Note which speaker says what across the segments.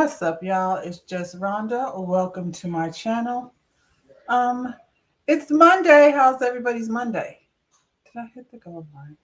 Speaker 1: What's up, y'all? It's just Rhonda. Welcome to my channel. Um, it's Monday. How's everybody's Monday? Did I hit the go line?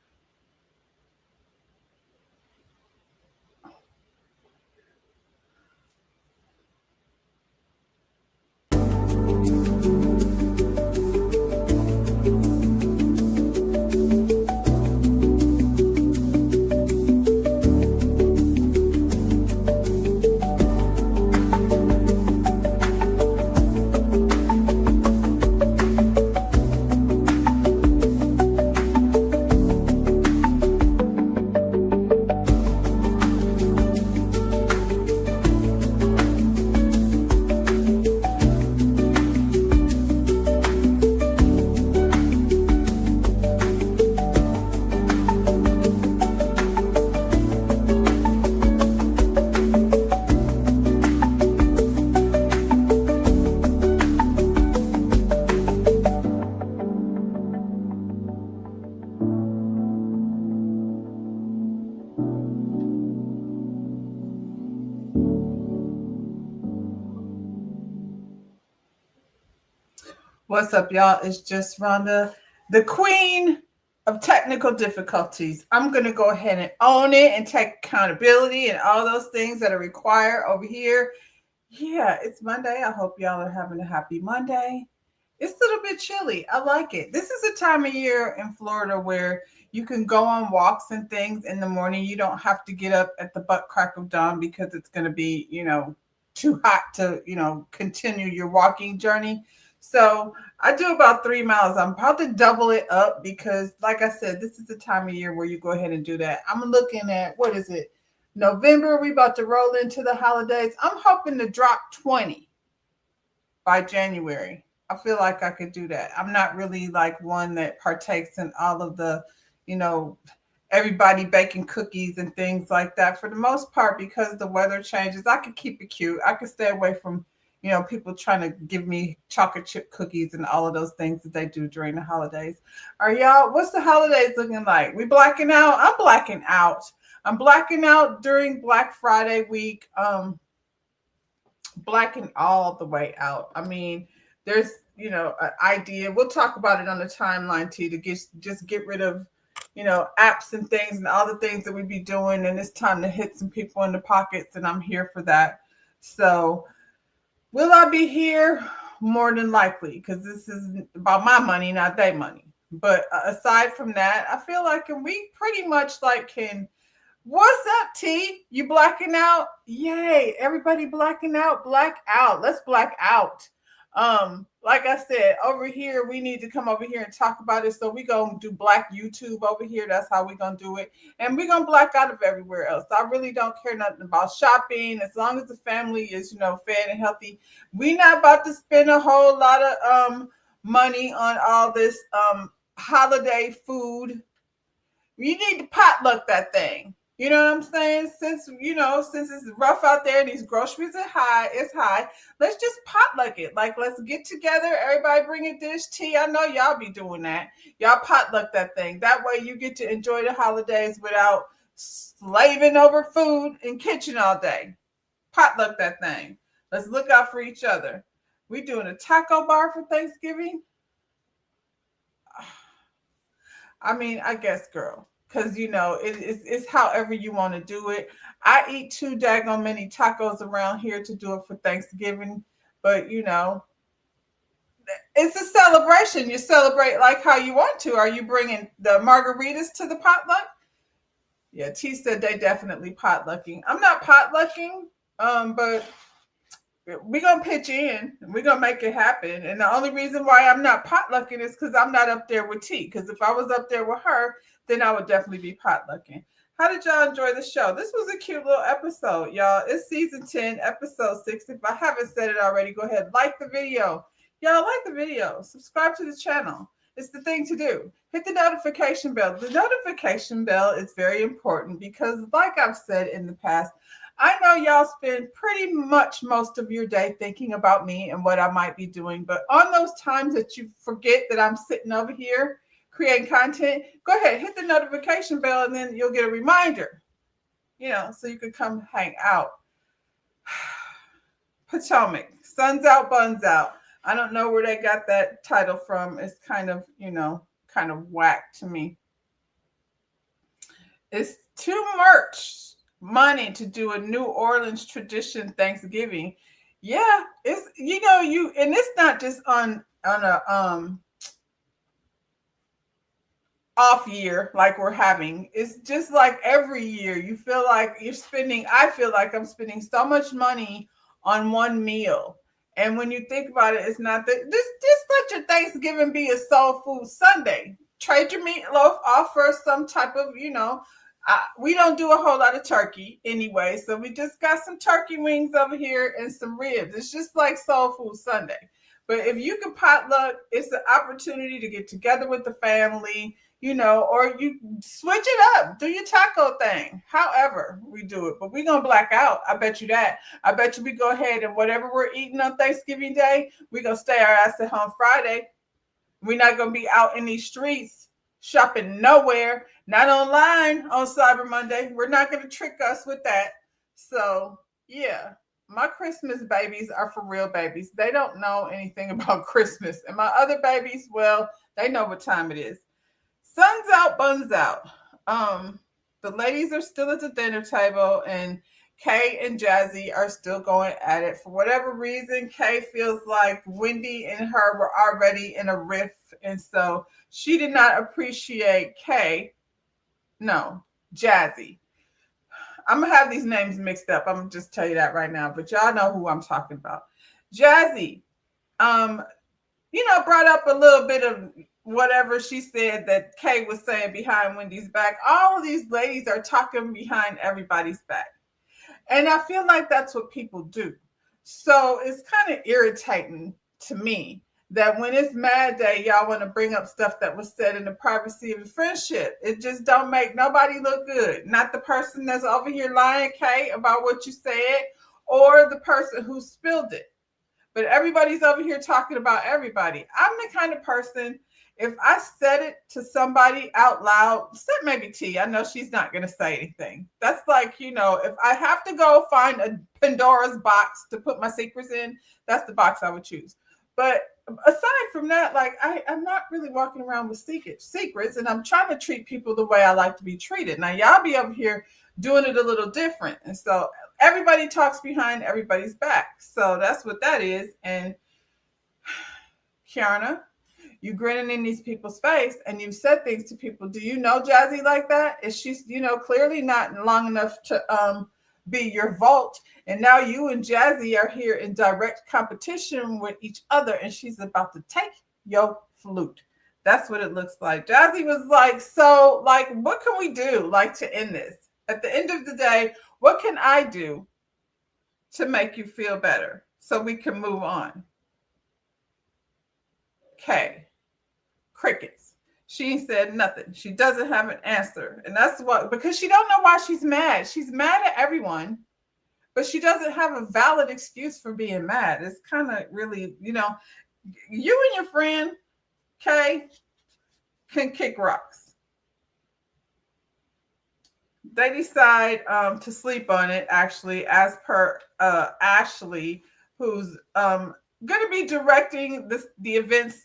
Speaker 1: What's up, y'all? It's just Rhonda, the queen of technical difficulties. I'm going to go ahead and own it and take accountability and all those things that are required over here. Yeah, it's Monday. I hope y'all are having a happy Monday. It's a little bit chilly. I like it. This is a time of year in Florida where you can go on walks and things in the morning. You don't have to get up at the butt crack of dawn because it's going to be, too hot to, continue your walking journey. So I do about 3 miles. I'm about to double it up because, like I said, this is the time of year where you go ahead and do that. I'm looking at, what is it? November, we about to roll into the holidays. I'm hoping to drop 20 by January. I feel like I could do that. I'm not really like one that partakes in all of the, you know, everybody baking cookies and things like that. For the most part, because the weather changes, I could keep it cute. I could stay away from, people trying to give me chocolate chip cookies and all of those things that they do during the holidays. Are y'all, what's the holidays looking like? We blacking out? I'm blacking out. I'm blacking out during Black Friday week. Blacking all the way out. I mean, there's an idea. We'll talk about it on the timeline too, to just get rid of apps and things and all the things that we be doing, and it's time to hit some people in the pockets, and I'm here for that. So will I be here? More than likely, because this is about my money, not their money. But aside from that, I feel like we pretty much can. What's up, T? You blacking out? Yay. Everybody blacking out. Black out. Let's black out. Like I said, over here, we need to come over here and talk about it. So we gonna do black YouTube over here. That's how we gonna do it. And we gonna black out of everywhere else. I really don't care nothing about shopping. As long as the family is, fed and healthy. We not about to spend a whole lot of money on all this holiday food. You need to potluck that thing. You know what I'm saying? Since it's rough out there and these groceries are high, let's just potluck it. Like, let's get together. Everybody bring a dish. Tea. I know y'all be doing that. Y'all potluck that thing. That way you get to enjoy the holidays without slaving over food in kitchen all day. Potluck that thing. Let's look out for each other. We doing a taco bar for Thanksgiving? I mean, I guess, girl. Because it's however you want to do it. I eat too daggone many tacos around here to do it for Thanksgiving, but it's a celebration. You celebrate like how you want to. Are you bringing the margaritas to the potluck? Yeah, T said they definitely potlucking. I'm not potlucking, but we're gonna pitch in and we're gonna make it happen. And the only reason why I'm not potlucking is because I'm not up there with T. Because if I was up there with her, then I would definitely be potlucking. How did y'all enjoy the show? This was a cute little episode, y'all. It's season 10, episode 6. If I haven't said it already, go ahead, like the video. Y'all like the video. Subscribe to the channel. It's the thing to do. Hit the notification bell. The notification bell is very important because, like I've said in the past, I know y'all spend pretty much most of your day thinking about me and what I might be doing. But on those times that you forget that I'm sitting over here creating content, go ahead, hit the notification bell, and then you'll get a reminder, so you can come hang out. Potomac, Suns Out, Buns Out. I don't know where they got that title from. It's kind of, kind of whack to me. It's too much money to do a New Orleans tradition Thanksgiving. Yeah, it's you and it's not just on a off year like we're having. It's just like every year you feel like you're spending I feel like I'm spending so much money on one meal. And when you think about it, it's not that just let your Thanksgiving be a soul food Sunday. Trade your meatloaf off for some type of, we don't do a whole lot of turkey anyway, so we just got some turkey wings over here and some ribs. It's just like soul food Sunday. But if you can potluck, it's an opportunity to get together with the family, or you switch it up, do your taco thing, however we do it. But we're going to black out. I bet you that. I bet you we go ahead and whatever we're eating on Thanksgiving Day, we're going to stay our ass at home Friday. We're not going to be out in these streets shopping nowhere, not online on Cyber Monday. We're not going to trick us with that. So, yeah, my Christmas babies are for real babies. They don't know anything about Christmas. And my other babies, well, they know what time it is. Suns out, buns out. The ladies are still at the dinner table, and Kay and Jazzy are still going at it. For whatever reason, Kay feels like Wendy and her were already in a riff, and so she did not appreciate Kay. No, Jazzy. I'm gonna have these names mixed up. I'm gonna just tell you that right now, but y'all know who I'm talking about. Jazzy, brought up a little bit of whatever she said that Kay was saying behind Wendy's back. All of these ladies are talking behind everybody's back. And I feel like that's what people do. So it's kind of irritating to me that when it's Mad Day, y'all want to bring up stuff that was said in the privacy of the friendship. It just don't make nobody look good. Not the person that's over here lying, Kay, about what you said, or the person who spilled it. But everybody's over here talking about everybody. I'm the kind of person, if I said it to somebody out loud, except maybe T, I know she's not going to say anything. That's like, if I have to go find a Pandora's box to put my secrets in, that's the box I would choose. But aside from that, like I'm not really walking around with secrets, and I'm trying to treat people the way I like to be treated. Now, y'all be over here doing it a little different. And so everybody talks behind everybody's back. So that's what that is. And Kiana, you grinning in these people's face and you've said things to people. Do you know Jazzy like that? Is she, clearly not long enough to be your vault? And now you and Jazzy are here in direct competition with each other, and she's about to take your flute. That's what it looks like. Jazzy was like, so, like, what can we do, like, to end this? At the end of the day, what can I do to make you feel better so we can move on? Okay. Crickets. She said nothing. She doesn't have an answer. And that's what, because she don't know why she's mad. She's mad at everyone, but she doesn't have a valid excuse for being mad. It's kind of really, you and your friend, Kay, can kick rocks. They decide to sleep on it, actually, as per Ashley, who's going to be directing the events,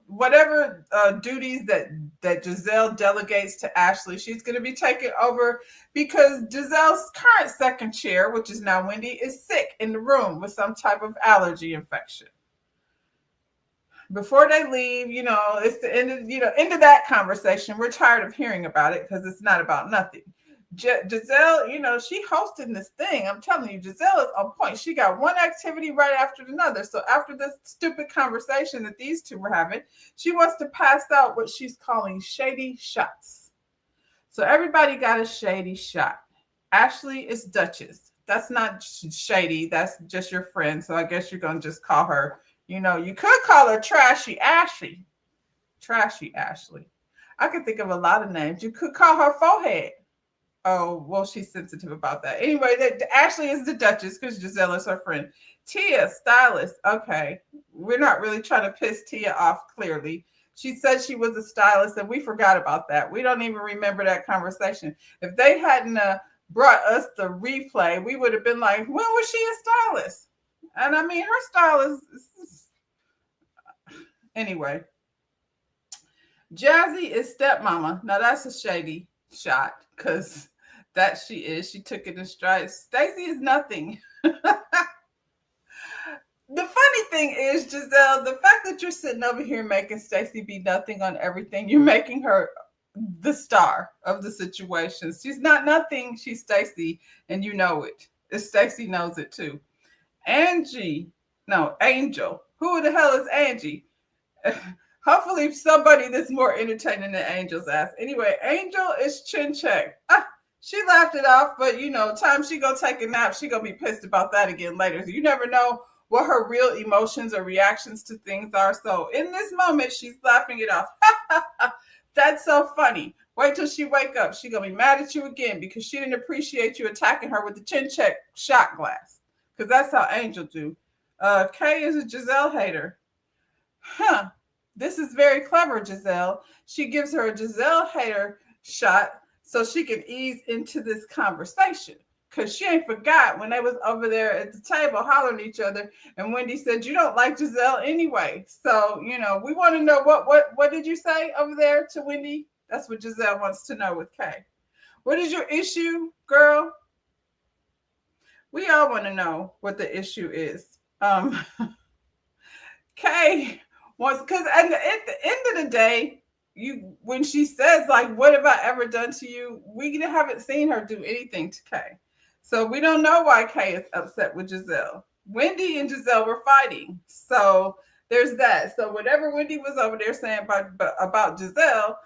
Speaker 1: whatever duties that Giselle delegates to Ashley, she's going to be taking over because Giselle's current second chair, which is now Wendy, is sick in the room with some type of allergy infection. Before they leave, it's the end of that conversation. We're tired of hearing about it because it's not about nothing. Giselle, she hosted this thing. I'm telling you, Giselle is on point. She got one activity right after another. So after this stupid conversation that these two were having, she wants to pass out what she's calling shady shots. So everybody got a shady shot. Ashley is Duchess. That's not shady. That's just your friend. So I guess you're going to just call her, you could call her Trashy Ashley. Trashy Ashley. I could think of a lot of names. You could call her Forehead. Oh, well, she's sensitive about that. Anyway, Ashley is the Duchess because Giselle is her friend. Tia, stylist. Okay. We're not really trying to piss Tia off, clearly. She said she was a stylist, and we forgot about that. We don't even remember that conversation. If they hadn't brought us the replay, we would have been like, when was she a stylist? And I mean, her style is anyway. Jazzy is stepmama. Now that's a shady shot because that she is. She took it in stride. Stacy is nothing. The funny thing is, Giselle, the fact that you're sitting over here making Stacy be nothing on everything, you're making her the star of the situation. She's not nothing. She's Stacy, and you know it. Stacy knows it too. Angie, no, Angel. Who the hell is Angie? Hopefully, somebody that's more entertaining than Angel's ass. Anyway, Angel is chin check. She laughed it off, but time she go take a nap, she gonna be pissed about that again later. So you never know what her real emotions or reactions to things are. So in this moment, she's laughing it off. That's so funny. Wait till she wake up. She gonna be mad at you again because she didn't appreciate you attacking her with the chin check shot glass. Because that's how Angel do. Kay is a Giselle hater. Huh. This is very clever, Giselle. She gives her a Giselle hater shot so she can ease into this conversation. Because she ain't forgot when they was over there at the table hollering at each other. And Wendy said, you don't like Giselle anyway. So, we want to know what did you say over there to Wendy? That's what Giselle wants to know with Kay. What is your issue, girl? We all want to know what the issue is. Kay wants, because at the end of the day, when she says, like, what have I ever done to you? We haven't seen her do anything to Kay. So we don't know why Kay is upset with Giselle. Wendy and Giselle were fighting. So there's that. So whatever Wendy was over there saying about Giselle,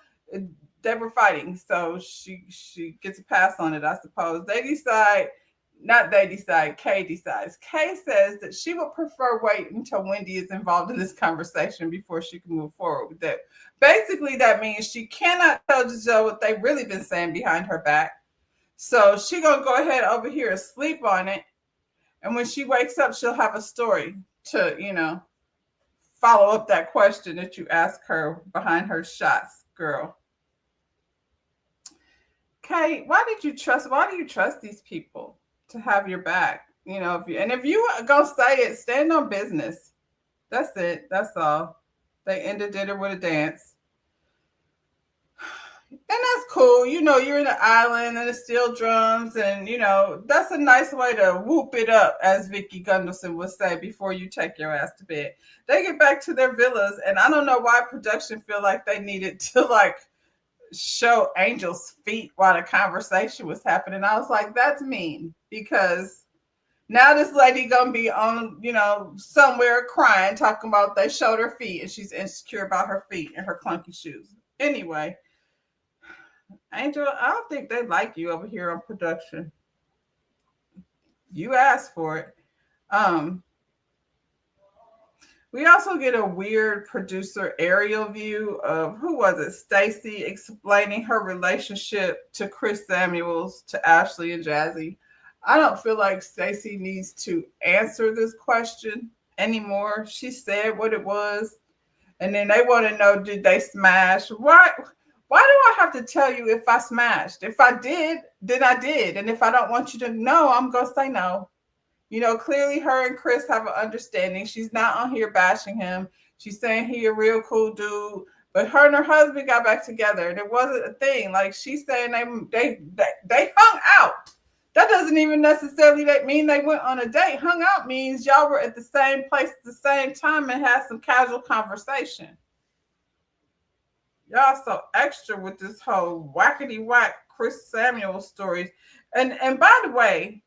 Speaker 1: they were fighting. So she gets a pass on it, I suppose. Kay decides. Kay says that she would prefer wait until Wendy is involved in this conversation before she can move forward with it. Basically, that means she cannot tell Giselle what they've really been saying behind her back. So she gonna go ahead over here and sleep on it. And when she wakes up, she'll have a story to, follow up that question that you ask her behind her shots, girl. Kay, why do you trust these people to have your back? If you gonna say it, stand on business. That's it. That's all. They ended dinner with a dance. And that's cool. You're in the island and it's steel drums, and that's a nice way to whoop it up, as Vicky Gunderson would say, before you take your ass to bed. They get back to their villas, and I don't know why production feel like they needed to show Angel's feet while the conversation was happening. I was like, that's mean, because now this lady gonna be on, somewhere crying, talking about they showed her feet and she's insecure about her feet and her clunky shoes. Anyway, Angel, I don't think they like you over here on production. You asked for it. We also get a weird producer aerial view of, who was it? Stacy explaining her relationship to Chris Samuels, to Ashley and Jazzy. I don't feel like Stacy needs to answer this question anymore. She said what it was. And then they want to know, did they smash? Why do I have to tell you if I smashed? If I did, then I did. And if I don't want you to know, I'm going to say no. Clearly her and Chris have an understanding. She's not on here bashing him. She's saying he a real cool dude. But her and her husband got back together, and it wasn't a thing. Like, she's saying they hung out. That doesn't even necessarily mean they went on a date. Hung out means y'all were at the same place at the same time and had some casual conversation. Y'all so extra with this whole whackety whack Chris Samuel stories. And by the way,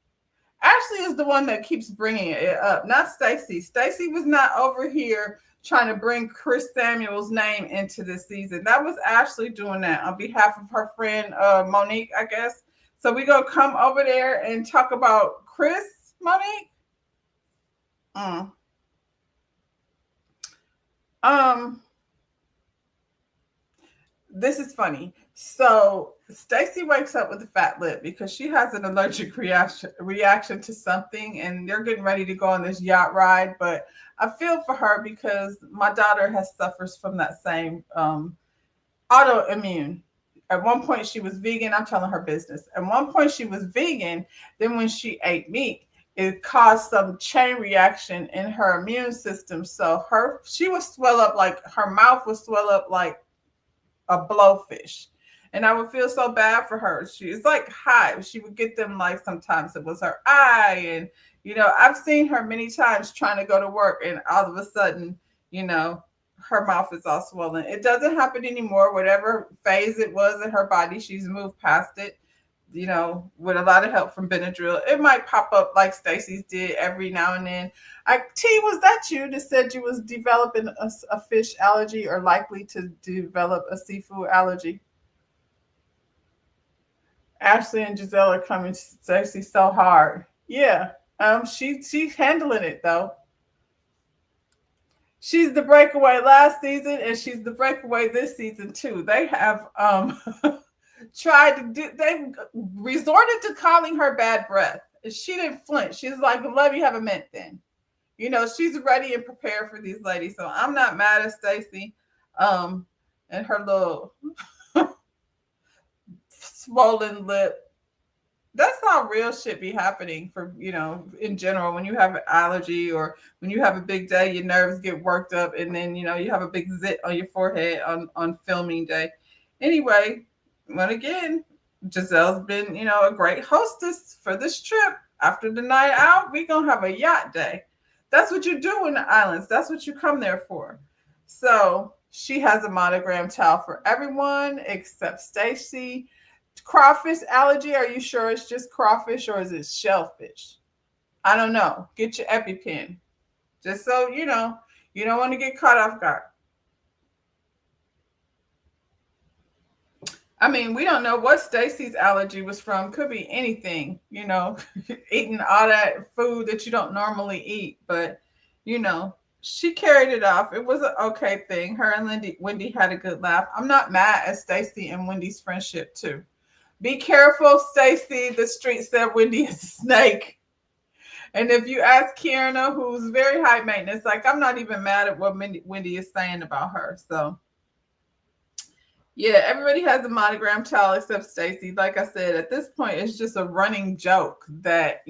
Speaker 1: Ashley is the one that keeps bringing it up, not Stacy. Stacy was not over here trying to bring Chris Samuel's name into this season. That was Ashley doing that on behalf of her friend Monique, I guess. So we're going to come over there and talk about Chris, Monique. This is funny. So Stacy wakes up with a fat lip because she has an allergic reaction to something, and they're getting ready to go on this yacht ride. But I feel for her because my daughter suffers from that same autoimmune at one point she was vegan. I'm telling her business. At one point she was vegan. Then when she ate meat, it caused some chain reaction in her immune system. So she would swell up, like her mouth would swell up like a blowfish. And I would feel so bad for her. She's like hives. She would get them, like sometimes it was her eye. And, I've seen her many times trying to go to work, and all of a sudden, you know, her mouth is all swollen. It doesn't happen anymore. Whatever phase it was in her body, she's moved past it, with a lot of help from Benadryl. It might pop up like Stacy's did every now and then. T, was that you that said you was developing a fish allergy or likely to develop a seafood allergy? Ashley and Giselle are coming Stacy so hard. Yeah. She's handling it though. She's the breakaway last season, and she's the breakaway this season too. They have they've resorted to calling her bad breath. She didn't flinch. She's like, love you, have a mint then. She's ready and prepared for these ladies. So I'm not mad at Stacy and her little swollen lip. That's how real shit be happening for, in general. When you have an allergy or when you have a big day, your nerves get worked up, and then, you have a big zit on your forehead on filming day. Anyway, but again, Giselle's been, a great hostess for this trip. After the night out, we're going to have a yacht day. That's what you do in the islands. That's what you come there for. So she has a monogram towel for everyone except Stacy. Crawfish allergy, are you sure it's just crawfish or is it shellfish? I don't know. Get your EpiPen. Just so you know, you don't want to get caught off guard. I mean, we don't know what Stacy's allergy was from. Could be anything, eating all that food that you don't normally eat. But, she carried it off. It was an okay thing. Her and Wendy had a good laugh. I'm not mad at Stacy and Wendy's friendship, too. Be careful, Stacy. The street said Wendy is a snake. And if you ask Kierna, who's very high maintenance, like, I'm not even mad at what Wendy is saying about her. So, yeah, everybody has a monogram towel except Stacy. Like I said, at this point, it's just a running joke that,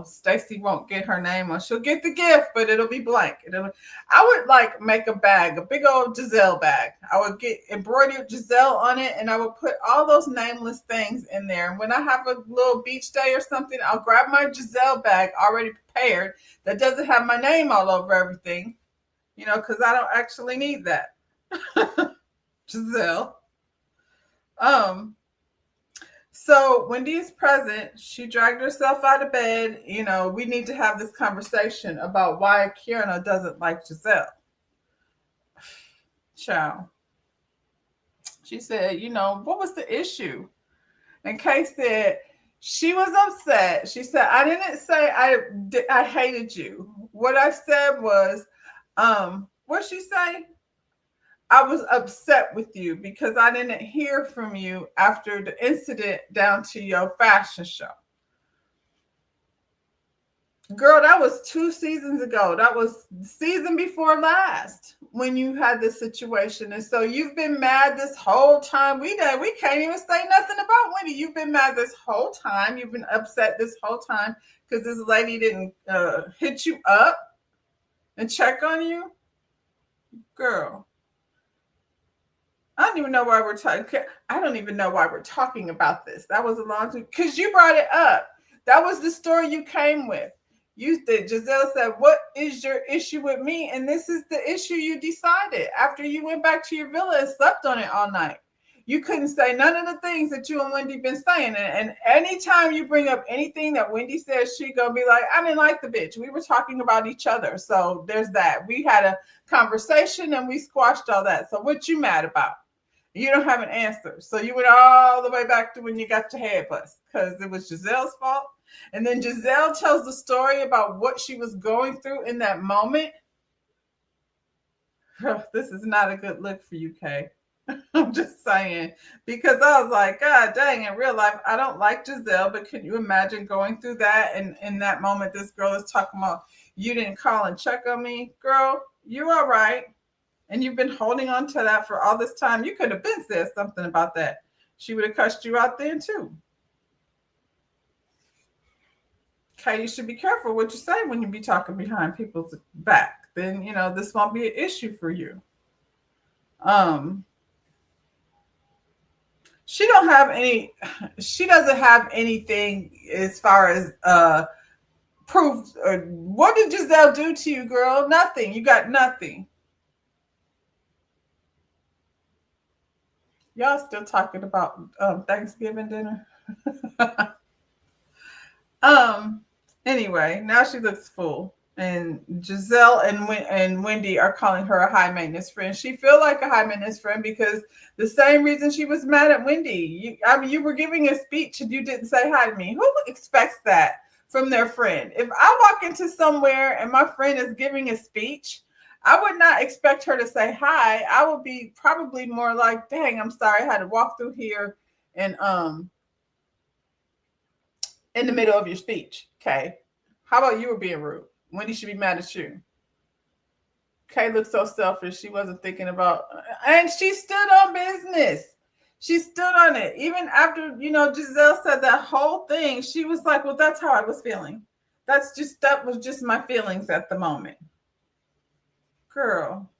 Speaker 1: Stacy won't get her name on. She'll get the gift, but it'll be blank. I would like make a bag, a big old Giselle bag. I would get embroidered Giselle on it, and I would put all those nameless things in there. And when I have a little beach day or something, I'll grab my Giselle bag already prepared that doesn't have my name all over everything, because I don't actually need that. Giselle. So Wendy is present. She dragged herself out of bed. We need to have this conversation about why Kierna doesn't like Giselle. Ciao. She said, what was the issue? And Kay said, she was upset. She said, I didn't say I hated you. What I said was, what'd she say? I was upset with you because I didn't hear from you after the incident down to your fashion show. Girl, that was 2 seasons ago. That was the season before last when you had this situation. And so you've been mad this whole time. We can't even say nothing about Wendy. You've been mad this whole time. You've been upset this whole time because this lady didn't hit you up and check on you. Girl. I don't even know why we're talking. I don't even know why we're talking about this. That was a long time because you brought it up. That was the story you came with. Giselle said, what is your issue with me? And this is the issue you decided after you went back to your villa and slept on it all night. You couldn't say none of the things that you and Wendy been saying. And anytime you bring up anything that Wendy says, she gonna be like, I didn't like the bitch. We were talking about each other. So there's that. We had a conversation and we squashed all that. So what you mad about? You don't have an answer. So you went all the way back to when you got your head bust because it was Giselle's fault. And then Giselle tells the story about what she was going through in that moment. This is not a good look for you, Kay. I'm just saying. Because I was like, God dang, in real life, I don't like Giselle, but can you imagine going through that? And in that moment, this girl is talking about, you didn't call and check on me. Girl, you're all right. And you've been holding on to that for all this time. You could have been said something about that. She would have cussed you out then too. Okay, you should be careful what you say when you be talking behind people's back. Then this won't be an issue for you. Um, she don't have any. She doesn't have anything as far as proof. What did Giselle do to you, girl? Nothing. You got nothing. Y'all still talking about Thanksgiving dinner? um. Anyway, now she looks full, and Giselle and Wendy are calling her a high maintenance friend. She feel like a high maintenance friend because the same reason she was mad at Wendy. I mean, you were giving a speech and you didn't say hi to me. Who expects that from their friend? If I walk into somewhere and my friend is giving a speech, I would not expect her to say hi. I would be probably more like, "Dang, I'm sorry, I had to walk through here and in the middle of your speech." Okay. How about you were being rude? Wendy should be mad at you. Kay looked so selfish. She wasn't thinking about, and she stood on business. She stood on it. Even after, Giselle said that whole thing, she was like, well, that's how I was feeling. That was just my feelings at the moment. Girl,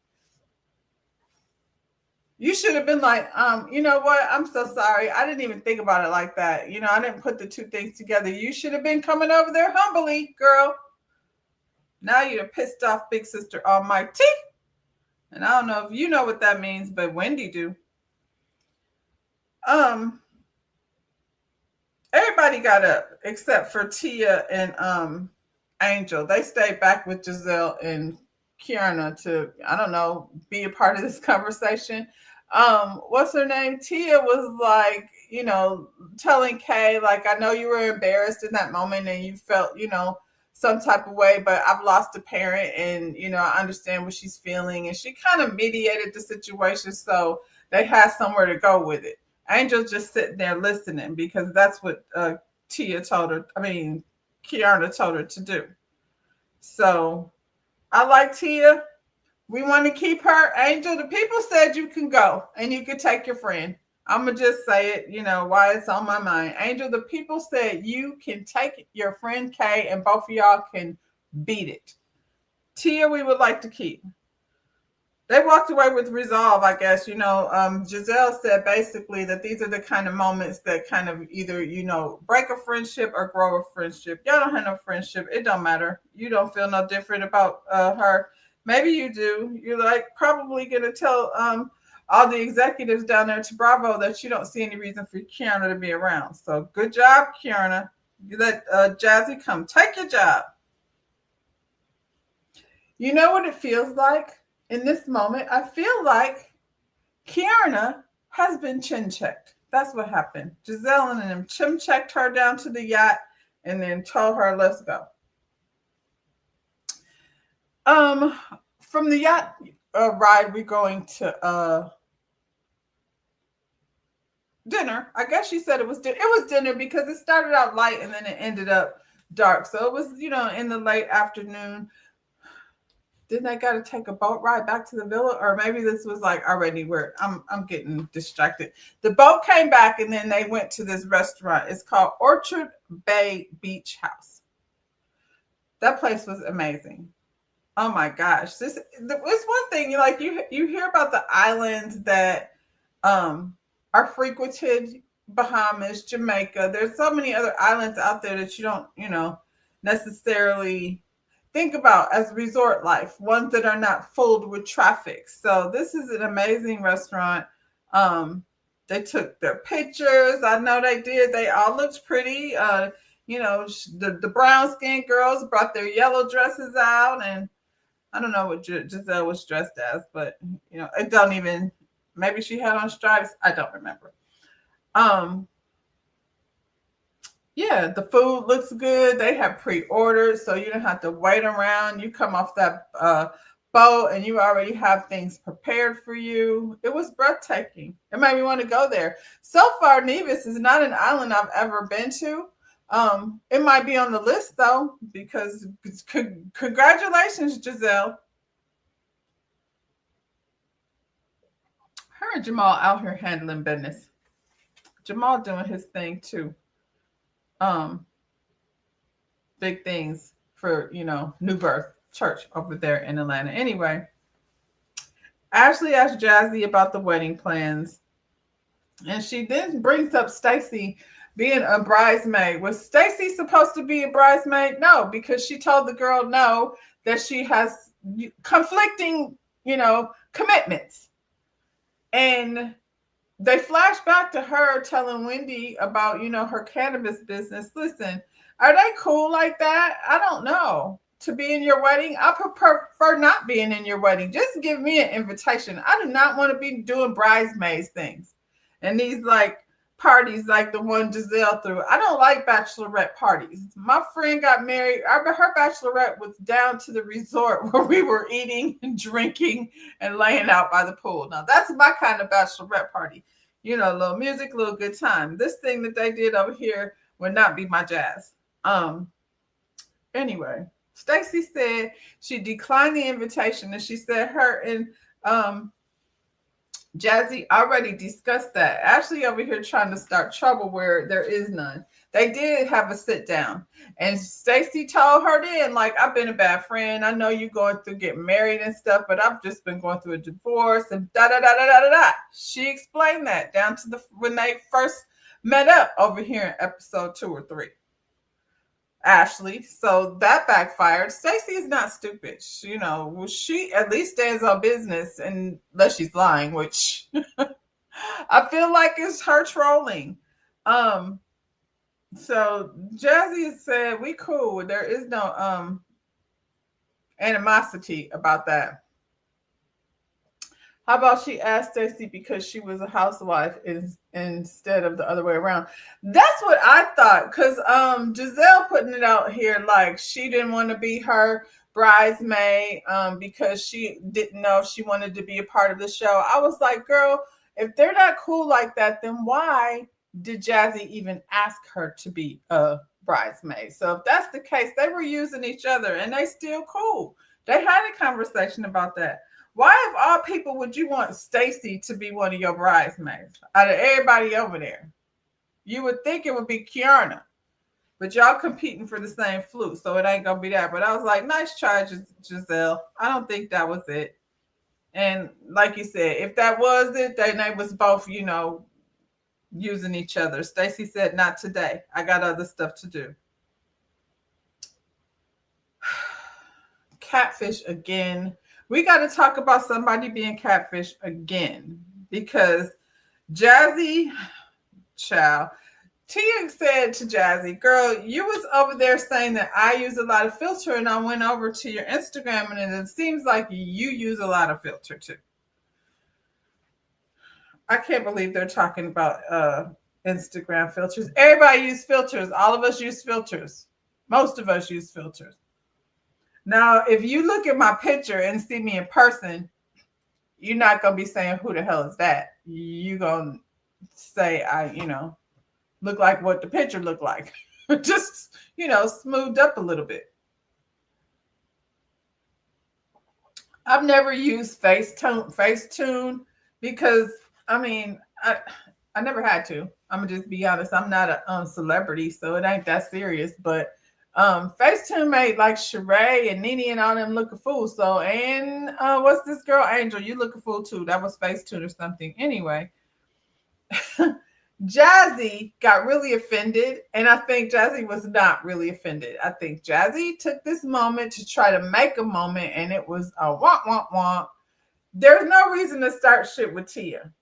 Speaker 1: you should have been like, you know what? I'm so sorry. I didn't even think about it like that. I didn't put the two things together. You should have been coming over there humbly, girl. Now you're pissed off Big Sister Almighty. And I don't know if you know what that means, but Wendy do. Um, Everybody got up except for Tia and Angel. They stayed back with Giselle and Kiana to, I don't know, be a part of this conversation. What's her name? Tia was like, telling Kay, like, I know you were embarrassed in that moment and you felt, some type of way, but I've lost a parent and, I understand what she's feeling. And she kind of mediated the situation so they had somewhere to go with it. Angel's just sitting there listening because that's what Tia told her. I mean, Kiana told her to do. So I like Tia. We want to keep her. Angel, the people said you can go and you can take your friend. I'm going to just say it, why it's on my mind. Angel, the people said you can take your friend Kay and both of y'all can beat it. Tia, we would like to keep. They walked away with resolve, I guess. Giselle said basically that these are the kind of moments that kind of either, break a friendship or grow a friendship. Y'all don't have no friendship. It don't matter. You don't feel no different about her. Maybe you do. You're like probably going to tell all the executives down there to Bravo that you don't see any reason for Kiana to be around. So good job, Kiana. You let Jazzy come take your job. You know what it feels like? In this moment, I feel like Kiana has been chin checked. That's what happened. Giselle and them chin checked her down to the yacht and then told her, let's go. From the yacht ride, we're going to dinner. I guess she said it was dinner. It was dinner because it started out light and then it ended up dark. So it was, in the late afternoon. Didn't they got to take a boat ride back to the villa, or maybe this was like already where I'm getting distracted. The boat came back and then they went to this restaurant. It's called Orchard Bay Beach House. That place was amazing. Oh my gosh, this was one thing. You hear about the islands that are frequented, Bahamas, Jamaica. There's so many other islands out there that you don't necessarily think about as resort life, ones that are not filled with traffic. So this is an amazing restaurant. They took their pictures. I know they did. They all looked pretty. The brown skinned girls brought their yellow dresses out, and I don't know what Giselle was dressed as, but it don't even. Maybe she had on stripes. I don't remember. Yeah, the food looks good. They have pre-ordered, so you don't have to wait around. You come off that boat and you already have things prepared for you. It was breathtaking. It made me want to go there. So far, Nevis is not an island I've ever been to. It might be on the list though, because congratulations, Giselle. Her and Jamal out here handling business. Jamal doing his thing too. Um, big things for New Birth Church over there in Atlanta. Anyway, Ashley asked Jazzy about the wedding plans, and she then brings up Stacy being a bridesmaid. Was Stacy supposed to be a bridesmaid? No, because she told the girl no, that she has conflicting, commitments. And they flash back to her telling Wendy about, her cannabis business. Listen, are they cool like that? I don't know. To be in your wedding, I prefer not being in your wedding. Just give me an invitation. I do not want to be doing bridesmaids things and these like parties like the one Giselle threw. I don't like bachelorette parties. My friend got married. Her bachelorette was down to the resort where we were eating and drinking and laying out by the pool. Now that's my kind of bachelorette party. A little music, a little good time. This thing that they did over here would not be my jazz. Anyway, Stacy said she declined the invitation, and she said her and Jazzy already discussed that. Ashley over here trying to start trouble where there is none. They did have a sit down, and Stacy told her then, like, I've been a bad friend. I know you going through getting married and stuff, but I've just been going through a divorce and da da da da da da da. She explained that down to when they first met up over here in episode 2 or 3. Ashley, so that backfired. Stacy is not stupid. She at least stands on business, unless she's lying, which I feel like it's her trolling. So Jazzy said we cool. There is no animosity about that. How about she asked Stacy because she was a housewife instead of the other way around? That's what I thought. Because Giselle putting it out here like she didn't want to be her bridesmaid because she didn't know if she wanted to be a part of the show. I was like, girl, if they're not cool like that, then why did Jazzy even ask her to be a bridesmaid? So if that's the case, they were using each other and they still cool. They had a conversation about that. Why, of all people, would you want Stacy to be one of your bridesmaids out of everybody over there? You would think it would be Kiana, but y'all competing for the same flute, so it ain't gonna be that. But I was like, nice try, Giselle. I don't think that was it. And like you said, if that was it, they was both, using each other. Stacy said, not today. I got other stuff to do. Catfish again. We got to talk about somebody being catfish again because Jazzy, child, Tia said to Jazzy, girl, you was over there saying that I use a lot of filter, and I went over to your Instagram, and it seems like you use a lot of filter too. I can't believe they're talking about Instagram filters. Everybody uses filters. All of us use filters. Most of us use filters. Now, if you look at my picture and see me in person, you're not going to be saying, who the hell is that? You're going to say, I look like what the picture looked like. Just, smoothed up a little bit. I've never used Facetune because, I never had to. I'm going to just be honest. I'm not a celebrity, so it ain't that serious, but Facetune made like Sheree and Nene and all them look a fool. So, and what's this girl, Angel? You look a fool too. That was Facetune or something. Anyway, Jazzy got really offended, and I think Jazzy was not really offended. I think Jazzy took this moment to try to make a moment, and it was a womp, womp, womp. There's no reason to start shit with Tia.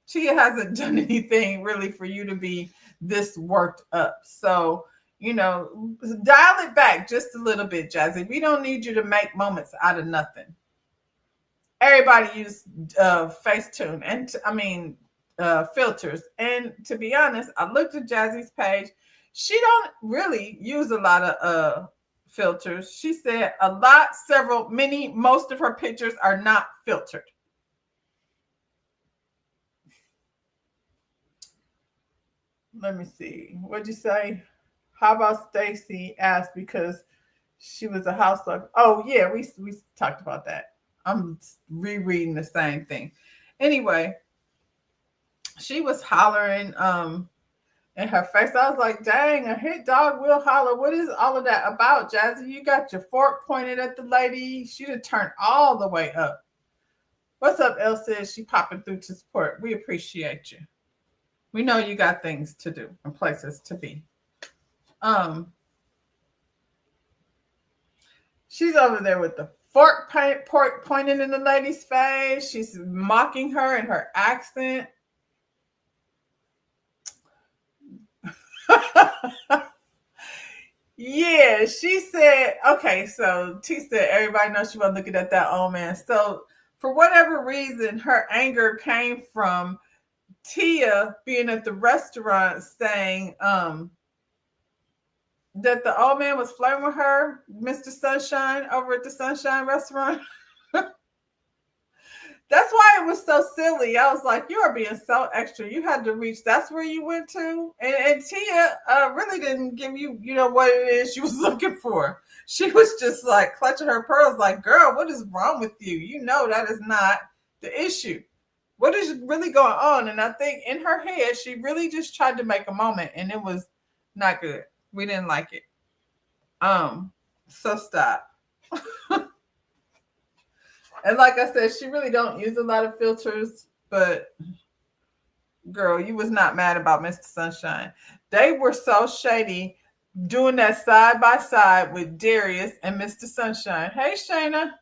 Speaker 1: Tia hasn't done anything really for you to be this worked up. So, dial it back just a little bit, Jazzy. We don't need you to make moments out of nothing. Everybody use Facetune and filters. And to be honest, I looked at Jazzy's page. She don't really use a lot of filters. She said a lot, several, many, most of her pictures are not filtered. Let me see. What'd you say? How about Stacy asked because she was a housewife? Oh yeah, we talked about that. I'm rereading the same thing. Anyway, she was hollering in her face. I was like, dang, a hit dog will holler. What is all of that about, Jazzy? You got your fork pointed at the lady. She done turned all the way up. What's up, El says she popping through to support. We appreciate you. We know you got things to do and places to be. She's over there with the fork pointing in the lady's face. She's mocking her in her accent. Yeah, she said, okay, so T said everybody knows she wasn't looking at that old man. So for whatever reason, her anger came from Tia being at the restaurant saying that the old man was flirting with her, Mr. Sunshine, over at the Sunshine restaurant. That's why it was so silly. I was like, you are being so extra. You had to reach. That's where you went to. And Tia really didn't give you, what it is she was looking for. She was just like clutching her pearls like, girl, what is wrong with you? You know that is not the issue. What is really going on? And I think in her head, she really just tried to make a moment, and it was not good. We didn't like it. So stop. And like I said, she really don't use a lot of filters, but girl, you was not mad about Mr. Sunshine. They were so shady doing that side by side with Darius and Mr. Sunshine. Hey, Shayna.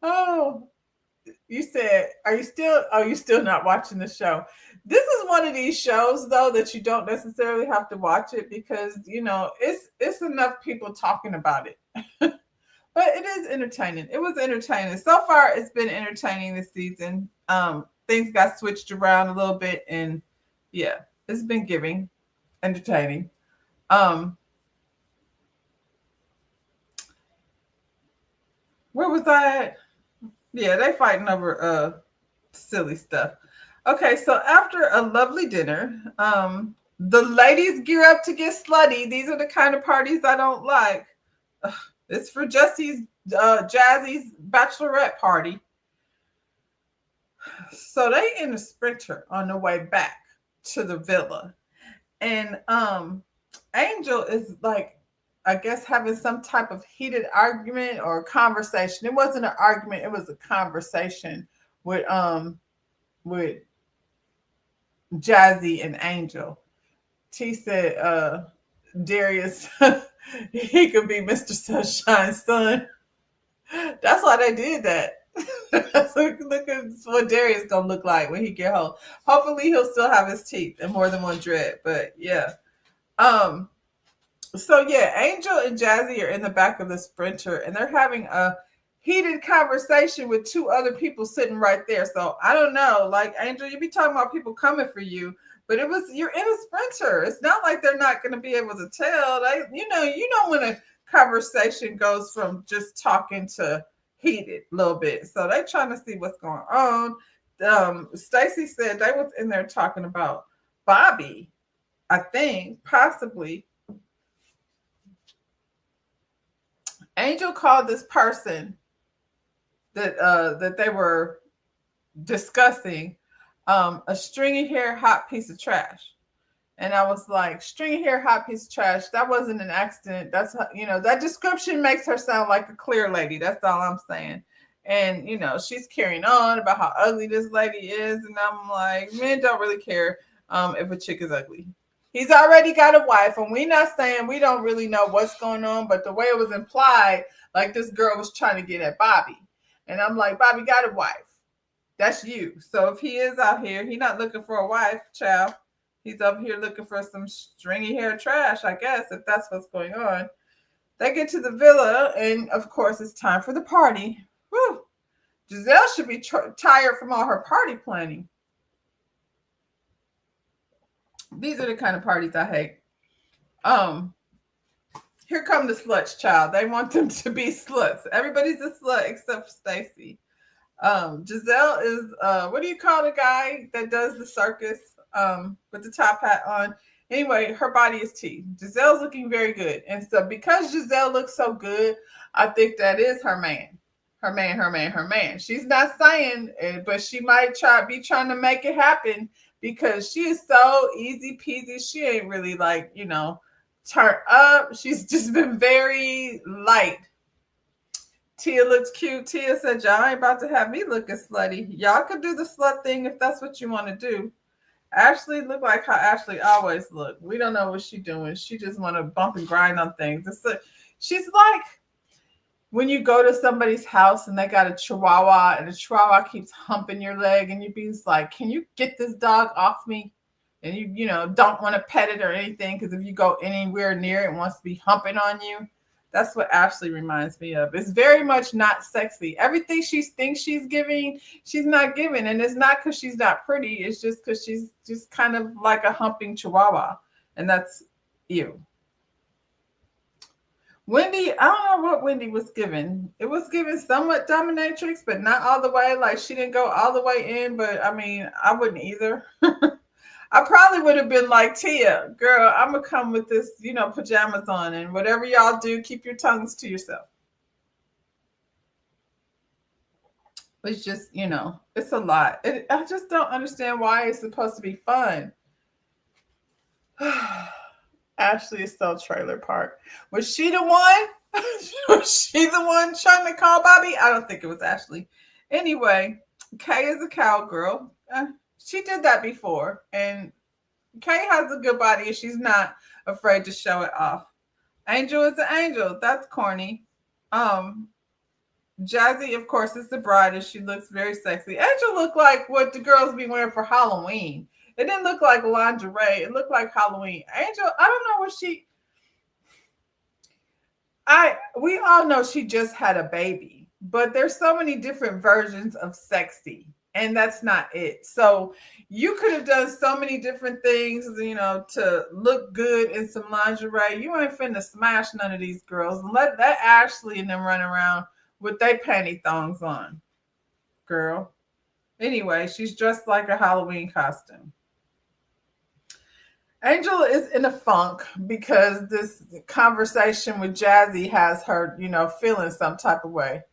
Speaker 1: Oh, you said, are you still not watching the show? This is one of these shows though that you don't necessarily have to watch it because it's enough people talking about it. But it is entertaining. It was entertaining. So far, it's been entertaining this season. Things got switched around a little bit, and yeah, it's been giving, entertaining. Where was I at? Yeah, they fighting over silly stuff. Okay, so after a lovely dinner, the ladies gear up to get slutty. These are the kind of parties I don't like. Ugh. It's for Jazzy's bachelorette party. So they in a sprinter on the way back to the villa. And Angel is like, I guess having some type of heated argument or conversation. It wasn't an argument, it was a conversation with Jazzy and Angel. T said Darius he could be Mr. Sunshine's son. That's why they did that. Look at what Darius gonna look like when he get home. Hopefully he'll still have his teeth and more than one dread. But yeah. So yeah, Angel and Jazzy are in the back of the sprinter and they're having a heated conversation with two other people sitting right there. So I don't know, like Angel, you be talking about people coming for you, but you're in a sprinter. It's not like they're not going to be able to tell. You know when a conversation goes from just talking to heated a little bit. So they trying to see what's going on. Stacy said they was in there talking about Bobby, I think, possibly. Angel called this person that they were discussing a stringy hair hot piece of trash. And I was like, stringy hair hot piece of trash. That wasn't an accident. That's that description makes her sound like a clear lady. That's all I'm saying. And she's carrying on about how ugly this lady is. And I'm like, men don't really care if a chick is ugly. He's already got a wife, and we're not saying we don't really know what's going on, but the way it was implied, like this girl was trying to get at Bobby. And I'm like, Bobby got a wife. That's you. So if he is out here, he's not looking for a wife, child. He's up here looking for some stringy hair trash, I guess, if that's what's going on. They get to the villa, and of course, it's time for the party. Whew. Giselle should be tired from all her party planning. These are the kind of parties I hate. Here come the sluts, child. They want them to be sluts. Everybody's a slut except for Stacy. Giselle is what do you call the guy that does the circus with the top hat on? Anyway, her body is T. Giselle's looking very good. And so because Giselle looks so good, I think that is her man. Her man. She's not saying it, but she might be trying to make it happen because she is so easy peasy. She ain't really like, turn up. She's just been very light. Tia looks cute. Tia said, y'all ain't about to have me looking slutty. Y'all could do the slut thing if that's what you want to do. Ashley look like how Ashley always look. We don't know what she's doing. She just want to bump and grind on things. She's like when you go to somebody's house and they got a chihuahua and the chihuahua keeps humping your leg and you be like, can you get this dog off me? And you don't want to pet it or anything because if you go anywhere near it, it wants to be humping on you. That's what Ashley reminds me of. It's very much not sexy. Everything she thinks she's giving, she's not giving. And it's not because she's not pretty. It's just because she's just kind of like a humping chihuahua. And that's you. Wendy, I don't know what Wendy was given. It was given somewhat dominatrix, but not all the way. Like she didn't go all the way in, but I mean, I wouldn't either. I probably would have been like, Tia, girl, I'm going to come with this, pajamas on and whatever y'all do, keep your tongues to yourself. It's just, it's a lot. I just don't understand why it's supposed to be fun. Ashley is so trailer park. Was she the one? Was she the one trying to call Bobby? I don't think it was Ashley. Anyway, Kay is a cowgirl. She did that before, and Kay has a good body, and she's not afraid to show it off. Angel is an angel. That's corny. Jazzy, of course, is the bride, and she looks very sexy. Angel looked like what the girls be wearing for Halloween. It didn't look like lingerie. It looked like Halloween. Angel, I don't know what we all know she just had a baby, but there's so many different versions of sexy. And that's not it. So you could have done so many different things, to look good in some lingerie. You ain't finna smash none of these girls. Let Ashley and them run around with their panty thongs on, girl. Anyway, she's dressed like a Halloween costume. Angel is in a funk because this conversation with Jazzy has her, feeling some type of way.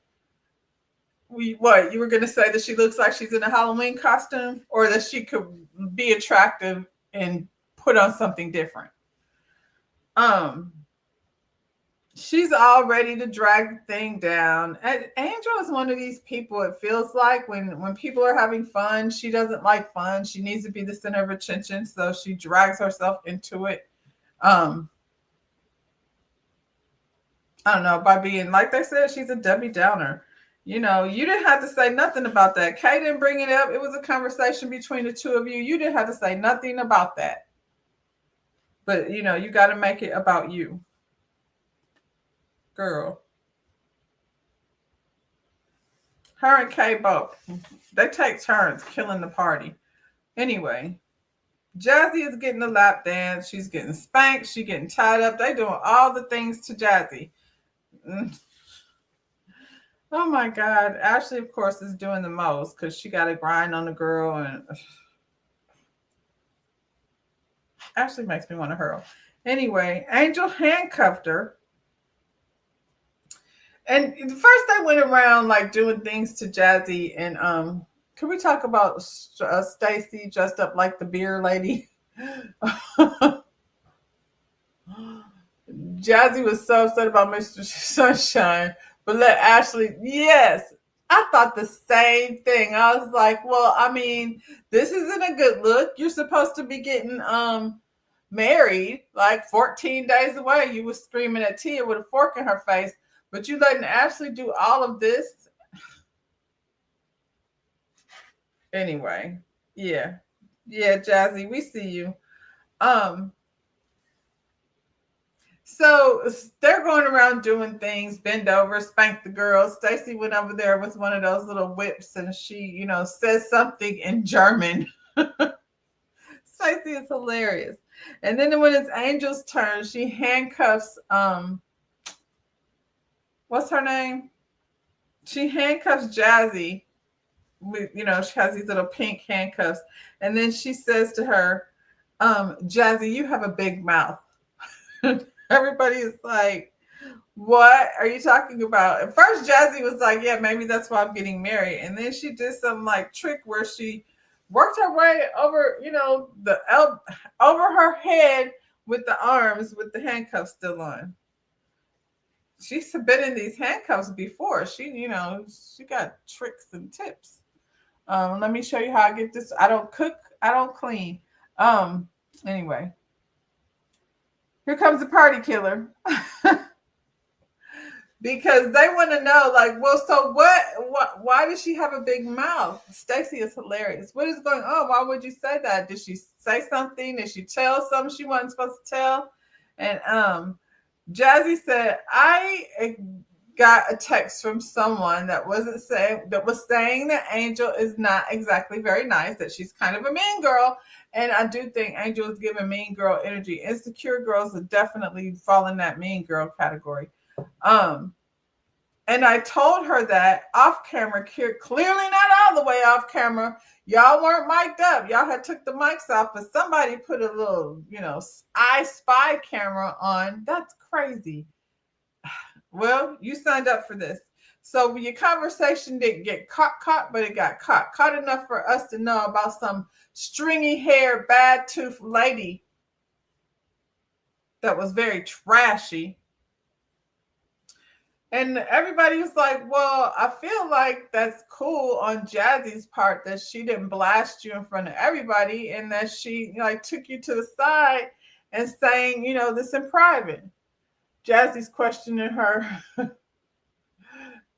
Speaker 1: You were going to say that she looks like she's in a Halloween costume, or that she could be attractive and put on something different? She's all ready to drag the thing down. And Angel is one of these people, it feels like when people are having fun, she doesn't like fun. She needs to be the center of attention, so she drags herself into it. I don't know, by being, like they said, she's a Debbie Downer. You didn't have to say nothing about that. Kay didn't bring it up. It was a conversation between the two of you. You didn't have to say nothing about that. But, you got to make it about you. Girl. Her and Kay both. They take turns killing the party. Anyway, Jazzy is getting a lap dance. She's getting spanked. She's getting tied up. They doing all the things to Jazzy. Oh my God. Ashley, of course, is doing the most because she got to grind on the girl. And Ashley makes me want to hurl. Anyway, Angel handcuffed her. And first they went around like doing things to Jazzy. And can we talk about Stacy dressed up like the beer lady? Jazzy was so upset about Mr. Sunshine. But let Ashley, yes, I thought the same thing. I was like, well, I mean, this isn't a good look. You're supposed to be getting married like 14 days away. You were screaming at Tia with a fork in her face, but you letting Ashley do all of this. Anyway, yeah, Jazzy, we see you. So they're going around doing things, bend over, spank the girl. Stacy went over there with one of those little whips and she, says something in German. Stacy is hilarious. And then when it's Angel's turn, she handcuffs, what's her name? She handcuffs Jazzy. She has these little pink handcuffs. And then she says to her, Jazzy, you have a big mouth. Everybody is like, what are you talking about? At first, Jazzy was like, yeah, maybe that's why I'm getting married. And then she did some like trick where she worked her way over, over her head with the arms with the handcuffs still on. She's been in these handcuffs before. She got tricks and tips. Let me show you how I get this. I don't cook, I don't clean. Um, anyway, here comes the party killer. Because they want to know, like, well, so what, why does she have a big mouth? Stacy is hilarious. What is going on? Why would you say that? Did she say something? Did she tell something she wasn't supposed to tell? And Jazzy said, I got a text from someone that was saying that Angel is not exactly very nice, that she's kind of a mean girl. And I do think Angel is giving mean girl energy. Insecure girls will definitely fall in that mean girl category. Um, and I told her that off camera, clearly not all the way off camera. Y'all weren't mic'd up. Y'all had took the mics off, but somebody put a little, I spy camera on. That's crazy. Well, you signed up for this. So your conversation didn't get caught, but it got caught enough for us to know about some stringy hair, bad tooth lady that was very trashy. And everybody was like, well, I feel like that's cool on Jazzy's part that she didn't blast you in front of everybody and that she like took you to the side and saying, this in private. Jazzy's questioning her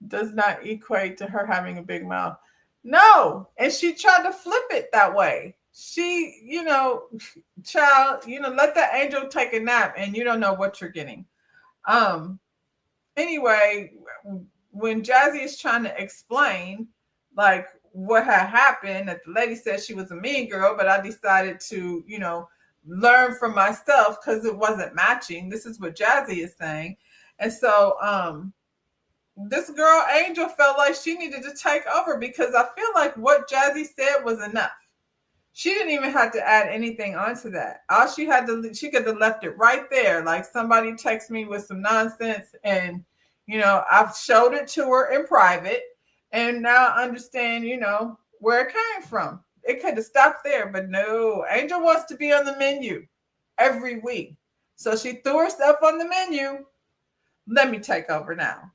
Speaker 1: does not equate to her having a big mouth. No. And she tried to flip it that way. She, child, let that angel take a nap and you don't know what you're getting. Anyway, when Jazzy is trying to explain like what had happened, that the lady said she was a mean girl, but I decided to, learn from myself because it wasn't matching. This is what Jazzy is saying. And so this girl Angel felt like she needed to take over because I feel like what Jazzy said was enough. She didn't even have to add anything onto that. All she could have left it right there. Like somebody texts me with some nonsense and, I've showed it to her in private and now I understand, where it came from. It could have stopped there, but no, Angel wants to be on the menu every week. So she threw herself on the menu. Let me take over now.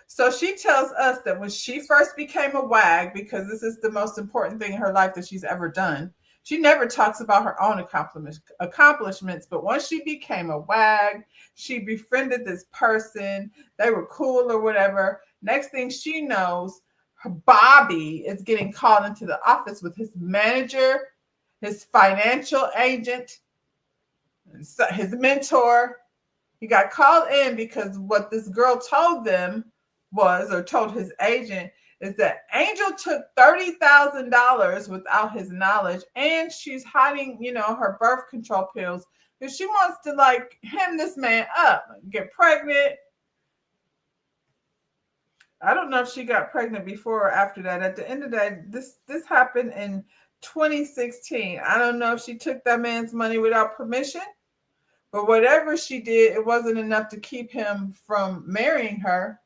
Speaker 1: So she tells us that when she first became a WAG, because this is the most important thing in her life that she's ever done, she never talks about her own accomplishments, but once she became a WAG, she befriended this person. They were cool or whatever. Next thing she knows, her Bobby is getting called into the office with his manager, his financial agent, his mentor. He got called in because what this girl told them told his agent, is that Angel took $30,000 without his knowledge, and she's hiding, her birth control pills because she wants to like hem this man up, get pregnant. I don't know if she got pregnant before or after that. At the end of the day, this happened in 2016. I don't know if she took that man's money without permission, but whatever she did, it wasn't enough to keep him from marrying her.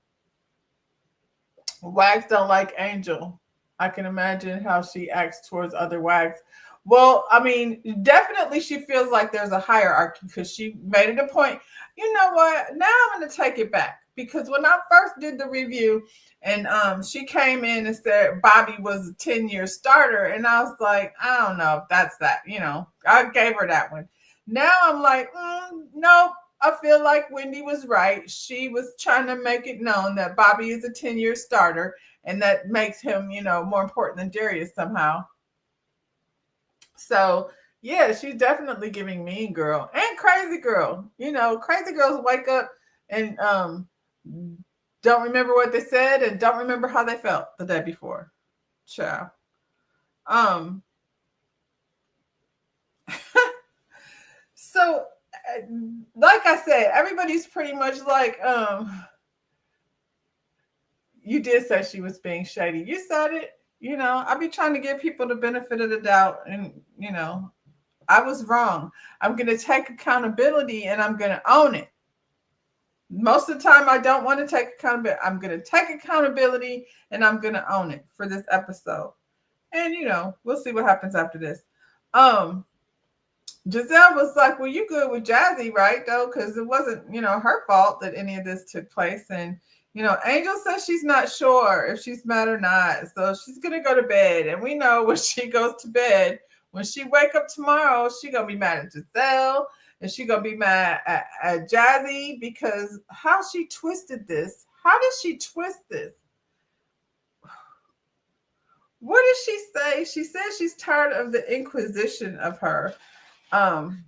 Speaker 1: Wags don't like Angel. I can imagine how she acts towards other wags. Well, I mean, definitely she feels like there's a hierarchy because she made it a point. You know what? Now I'm going to take it back because when I first did the review and she came in and said Bobby was a 10-year starter, and I was like, I don't know if that's that. I gave her that one. Now I'm like, nope. I feel like Wendy was right. She was trying to make it known that Bobby is a 10-year starter, and that makes him, more important than Darius somehow. So, yeah, she's definitely giving mean girl and crazy girl. Crazy girls wake up and don't remember what they said and don't remember how they felt the day before. Ciao. So, like I said, everybody's pretty much like, you did say she was being shady. You said it. I be trying to give people the benefit of the doubt, and I was wrong. I'm going to take accountability and I'm going to own it. Most of the time, I don't want to take accountability. I'm going to take accountability and I'm going to own it for this episode. And we'll see what happens after this. Um, Giselle was like, "Well, you good with Jazzy, right? Though, because it wasn't, her fault that any of this took place." And Angel says she's not sure if she's mad or not, so she's gonna go to bed. And we know when she goes to bed, when she wake up tomorrow, she gonna be mad at Giselle, and she gonna be mad at Jazzy because how she twisted this. How did she twist this? What did she say? She says she's tired of the inquisition of her. Um,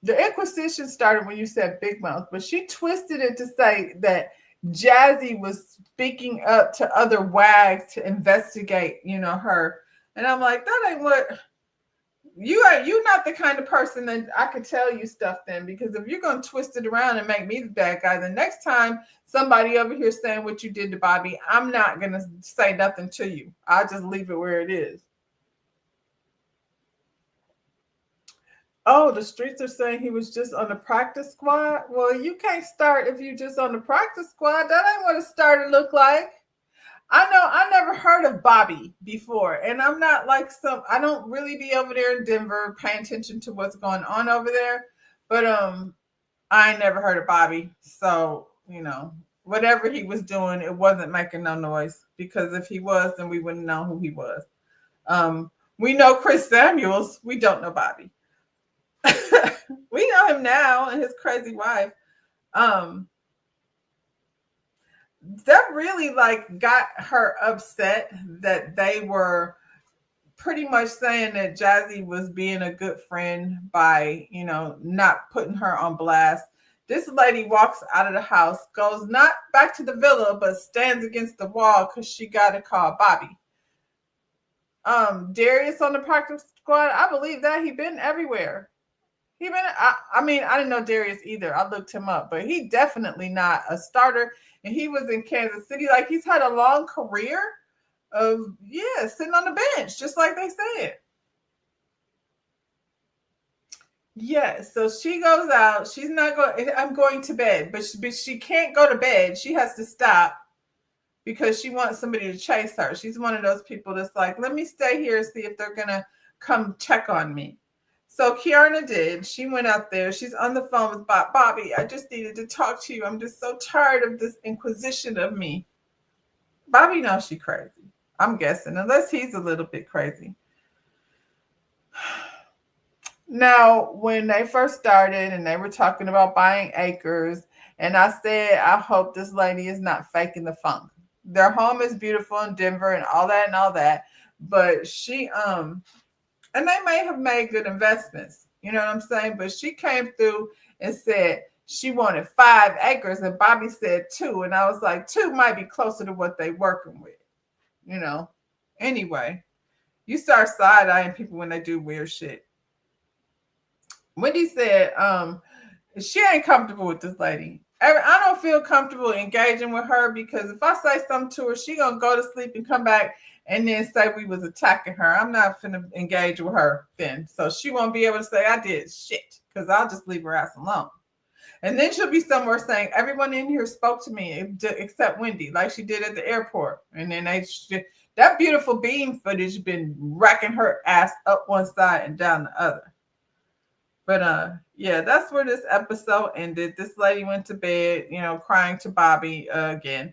Speaker 1: the inquisition started when you said Big Mouth, but she twisted it to say that Jazzy was speaking up to other wags to investigate, her. And I'm like, that ain't what you are. You not the kind of person that I could tell you stuff then, because if you're gonna twist it around and make me the bad guy, the next time somebody over here saying what you did to Bobby, I'm not gonna say nothing to you. I'll just leave it where it is. Oh, the streets are saying he was just on the practice squad. Well, you can't start if you just on the practice squad. That ain't what a starter look like. I know I never heard of Bobby before, and I'm not like I don't really be over there in Denver paying attention to what's going on over there. But I never heard of Bobby. So, whatever he was doing, it wasn't making no noise. Because if he was, then we wouldn't know who he was. We know Chris Samuels, we don't know Bobby. We know him now and his crazy wife. That really got her upset that they were pretty much saying that Jazzy was being a good friend by, not putting her on blast. This lady walks out of the house, goes not back to the villa, but stands against the wall because she got to call Bobby. Darius on the practice squad, I believe that he been everywhere. He been. I mean, I didn't know Darius either. I looked him up, but he definitely not a starter. And he was in Kansas City. He's had a long career of sitting on the bench, just like they said. Yes. So she goes out. She's not going. I'm going to bed, but she can't go to bed. She has to stop because she wants somebody to chase her. She's one of those people that's like, let me stay here and see if they're gonna come check on me. So Kiana did. She went out there. She's on the phone with Bobby. I just needed to talk to you. I'm just so tired of this inquisition of me. Bobby knows she's crazy. I'm guessing, unless he's a little bit crazy. Now, when they first started and they were talking about buying acres, and I said, I hope this lady is not faking the funk. Their home is beautiful in Denver and all that and all that. But she, and they may have made good investments, you know what I'm saying? But she came through and said she wanted 5 acres, and Bobby said 2. And I was like, 2 might be closer to what they working with, Anyway, you start side-eyeing people when they do weird shit. Wendy said, she ain't comfortable with this lady. I don't feel comfortable engaging with her because if I say something to her, she gonna go to sleep and come back and then say we was attacking her. I'm not finna engage with her then. So she won't be able to say I did shit because I'll just leave her ass alone. And then she'll be somewhere saying everyone in here spoke to me except Wendy, like she did at the airport. And then that beautiful beam footage been racking her ass up one side and down the other. But that's where this episode ended. This lady went to bed, crying to Bobby again.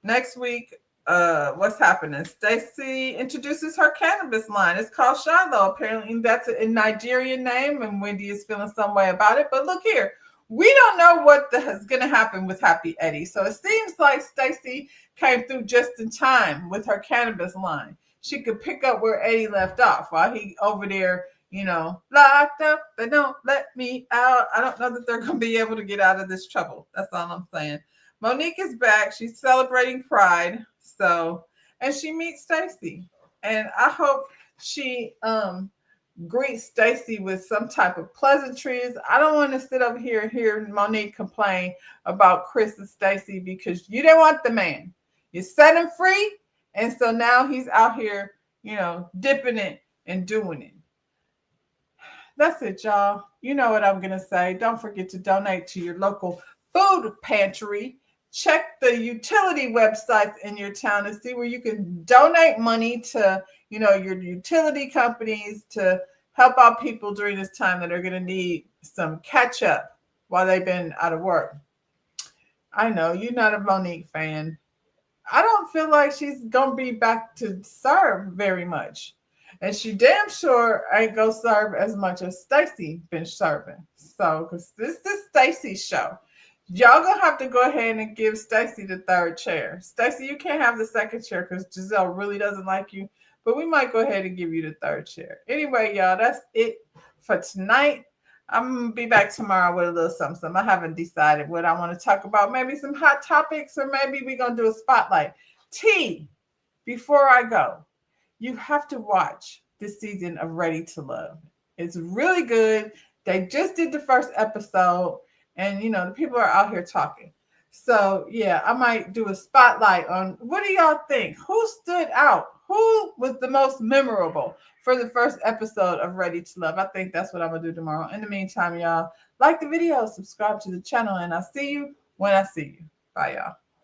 Speaker 1: Next week, what's happening? Stacy introduces her cannabis line. It's called Shiloh. Apparently, that's a Nigerian name, and Wendy is feeling some way about it. But look here, we don't know what is going to happen with Happy Eddie. So it seems like Stacy came through just in time with her cannabis line. She could pick up where Eddie left off while he over there, locked up. They don't let me out. I don't know that they're going to be able to get out of this trouble. That's all I'm saying. Monique is back. She's celebrating Pride. So, and she meets Stacy. And I hope she greets Stacy with some type of pleasantries. I don't want to sit over here and hear Monique complain about Chris and Stacy because you didn't want the man. You set him free. And so now he's out here, dipping it and doing it. That's it, y'all. You know what I'm going to say. Don't forget to donate to your local food pantry. check the utility websites in your town and see where you can donate money to, your utility companies to help out people during this time that are going to need some catch up while they've been out of work. I know you're not a Monique fan. I don't feel like she's gonna be back to serve very much. And she damn sure ain't gonna serve as much as Stacy been serving. So, because this is Stacy's show. Y'all gonna have to go ahead and give Stacy the third chair. Stacy, you can't have the second chair because Giselle really doesn't like you. But we might go ahead and give you the third chair. Anyway, y'all, that's it for tonight. I'm gonna be back tomorrow with a little something, something. I haven't decided what I want to talk about. Maybe some hot topics, or maybe we're gonna do a spotlight. T, before I go, you have to watch this season of Ready to Love. It's really good. They just did the first episode, and the people are out here talking. So yeah, I might do a spotlight on what do y'all think? Who stood out? Who was the most memorable for the first episode of Ready to Love? I think that's what I'm gonna do tomorrow. In the meantime, y'all, like the video, subscribe to the channel, and I'll see you when I see you. Bye, y'all.